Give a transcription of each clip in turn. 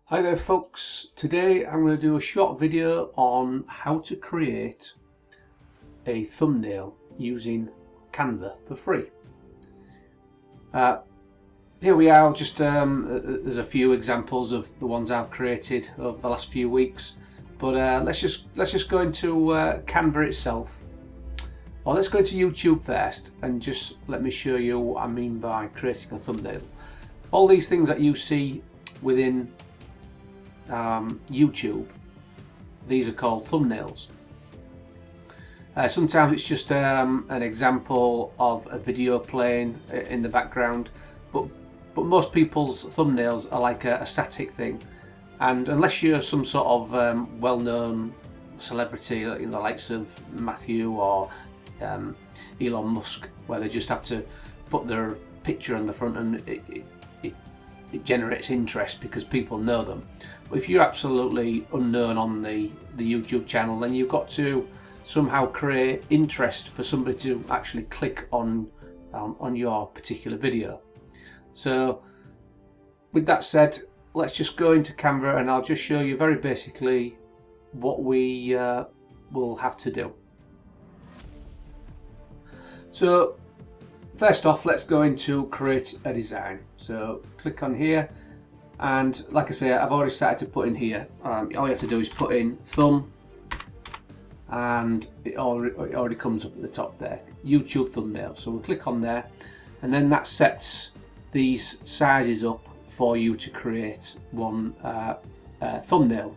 Hi there folks, today I'm going to do a short video on how to create a thumbnail using Canva for free. Here we are, just there's a few examples of the ones I've created over the last few weeks, but let's just go into Canva itself. Well, let's go into YouTube first and just let me show you what I mean by creating a thumbnail. All these things that you see within YouTube, these are called thumbnails. Sometimes it's just an example of a video playing in the background, but most people's thumbnails are like a static thing, and unless you're some sort of well-known celebrity, like the likes of Matthew or Elon Musk, where they just have to put their picture on the front and it generates interest because people know them. But if you're absolutely unknown on the YouTube channel, then you've got to somehow create interest for somebody to actually click on your particular video. So with that said, let's just go into Canva and I'll just show you very basically what we will have to do. So first off, let's go into create a design. So click on here, and like I say, I've already started to put in here. All you have to do is put in thumb, and it already comes up at the top there, YouTube thumbnail. So we'll click on there, and then that sets these sizes up for you to create one thumbnail.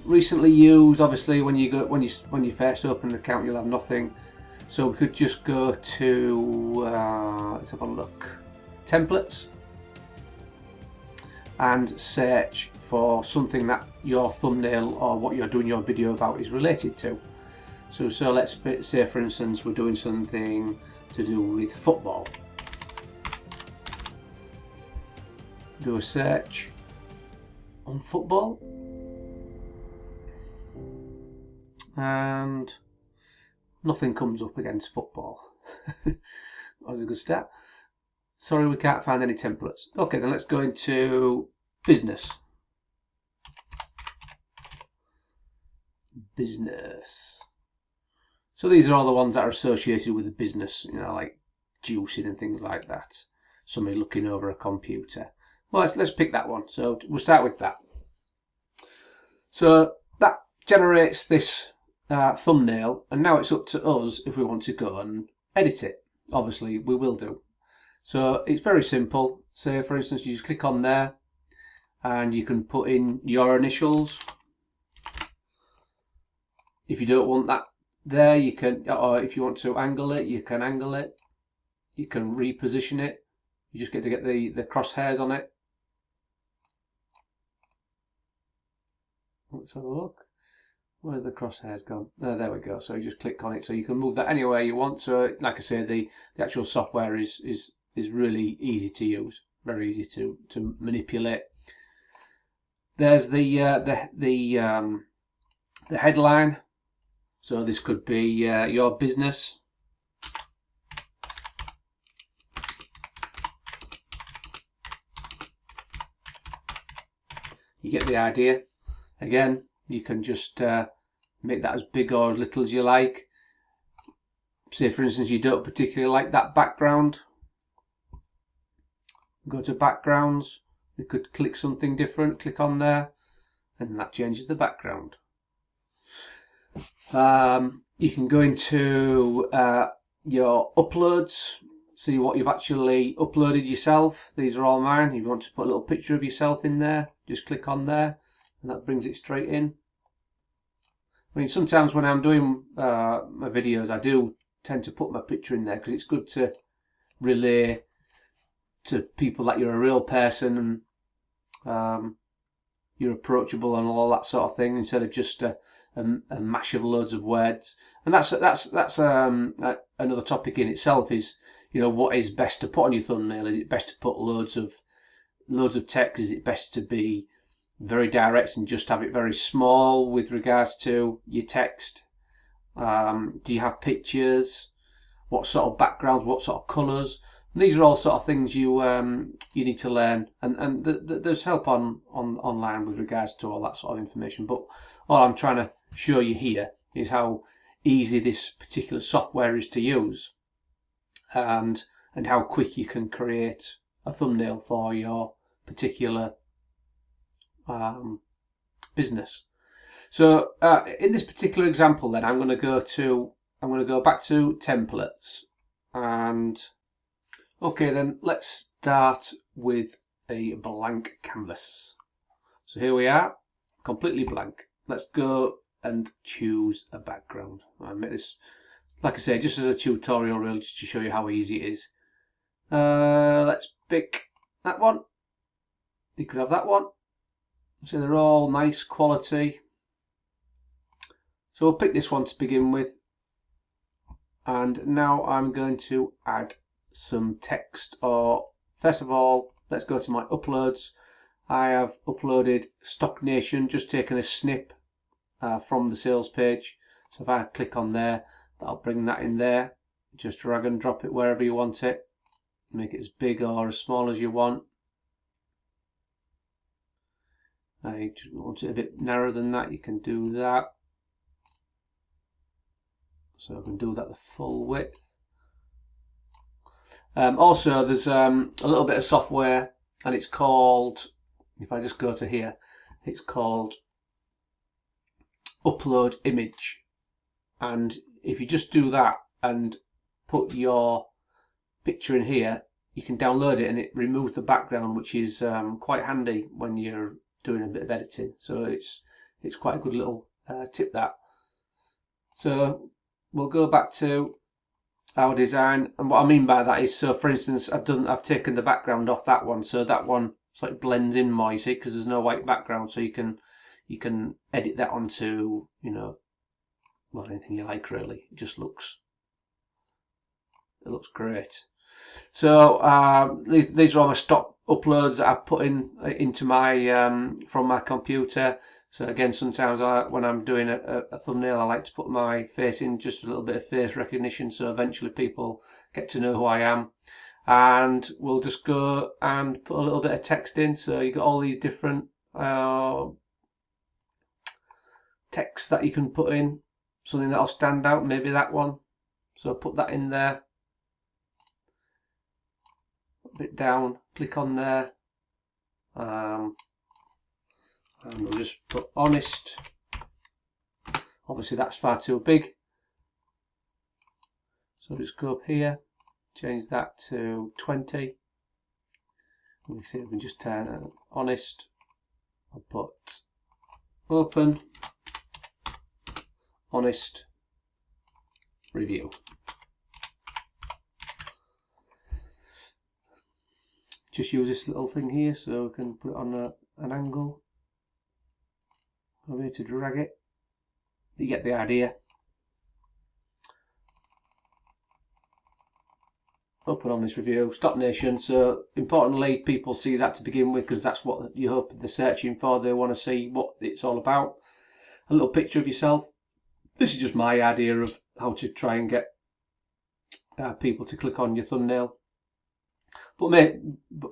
Recently used, obviously, when you first open an account, you'll have nothing. So we could just go to let's have a look, templates, and search for something that your thumbnail or what you're doing your video about is related to. So let's say, for instance, we're doing something to do with football. Do a search on football, and nothing comes up against football. That was a good start. Sorry, we can't find any templates. Okay, then let's go into business. So these are all the ones that are associated with the business, like juicing and things like that. Somebody looking over a computer. Well, let's pick that one. So we'll start with that. So that generates this thumbnail, and now it's up to us if we want to go and edit it. Obviously we will do. So it's very simple. Say, for instance, you just click on there and you can put in your initials. If you don't want that there, you can, or if you want to angle it, you can angle it. You can reposition it. You just get to get the crosshairs on it. Let's have a look. Where's the crosshairs gone? There we go. So you just click on it, so you can move that anywhere you want. So like I say, the actual software is really easy to use, very easy to manipulate. There's the headline. So this could be your business. You get the idea. Again, you can just make that as big or as little as you like. Say, for instance, you don't particularly like that background. Go to backgrounds. You could click something different, click on there, and that changes the background. You can go into your uploads, see what you've actually uploaded yourself. These are all mine. If you want to put a little picture of yourself in there, just click on there, and that brings it straight in. I mean, sometimes when I'm doing my videos, I do tend to put my picture in there because it's good to relay to people that you're a real person and you're approachable and all that sort of thing, instead of just a mash of loads of words. And that's another topic in itself, is what is best to put on your thumbnail. Is it best to put loads of text? Is it best to be very direct and just have it very small with regards to your text? Do you have pictures? What sort of backgrounds? What sort of colours? And these are all sort of things you you need to learn, and there's help on online with regards to all that sort of information. But all I'm trying to show you here is how easy this particular software is to use, and how quick you can create a thumbnail for your particular business. So in this particular example, then I'm going to go back to templates, and okay, then let's start with a blank canvas. So here we are, completely blank. Let's go and choose a background. I'll make this, like I say, just as a tutorial, really, just to show you how easy it is. Let's pick that one. You could have that one. So they're all nice quality. So we'll pick this one to begin with. And now I'm going to add some text. Or first of all, let's go to my uploads. I have uploaded Stock Nation, just taken a snip from the sales page. So if I click on there, that'll bring that in there. Just drag and drop it wherever you want it. Make it as big or as small as you want. I just want it a bit narrower than that, you can do that. So I can do that the full width. Also, there's a little bit of software, and it's called, if I just go to here, it's called Upload Image. And if you just do that and put your picture in here, you can download it and it removes the background, which is quite handy when you're doing a bit of editing. So it's quite a good little tip, that. So we'll go back to our design, and what I mean by that is, so for instance, I've taken the background off that one, so that one sort of blends in more, you see, because there's no white background. So you can edit that onto, you know, well, anything you like, really. It just looks great. So these are all my stock uploads that I've put into my from my computer. So again, sometimes when I'm doing a thumbnail, I like to put my face in, just a little bit of face recognition, so eventually people get to know who I am. And we'll just go and put a little bit of text in. So you've got all these different text that you can put in, something that'll stand out, maybe that one. So put that in there. A bit down, click on there. And we'll just put honest. Obviously that's far too big, so just go up here, change that to 20. We see we can just turn honest. I'll put open honest review. Just use this little thing here so we can put it on an angle. I'm here to drag it. You get the idea. Open on this review, Stock Nation. So importantly, people see that to begin with, because that's what you hope they're searching for. They want to see what it's all about. A little picture of yourself. This is just my idea of how to try and get people to click on your thumbnail. But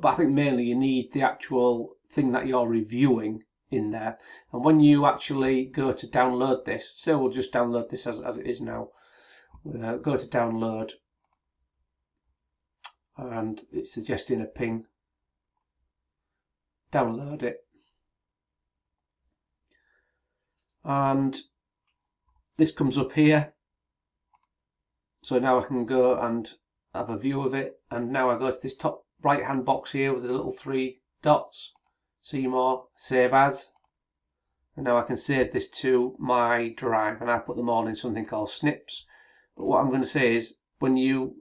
I think mainly you need the actual thing that you're reviewing in there. And when you actually go to download this, say we'll just download this as it is now. Go to download, and it's suggesting a ping. Download it, and this comes up here. So now I can go and have a view of it, and now I go to this top right hand box here with the little 3 dots, see more, save as, and now I can save this to my drive, and I put them all in something called snips. But what I'm going to say is, when you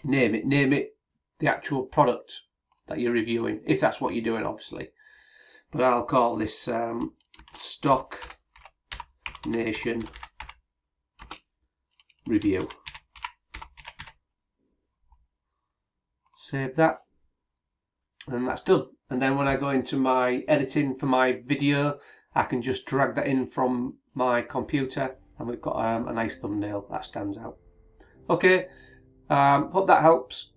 name it the actual product that you're reviewing, if that's what you're doing, obviously. But I'll call this Stock Nation Review. Save that, and that's done. And then when I go into my editing for my video, I can just drag that in from my computer, and we've got a nice thumbnail that stands out. Okay, Hope that helps.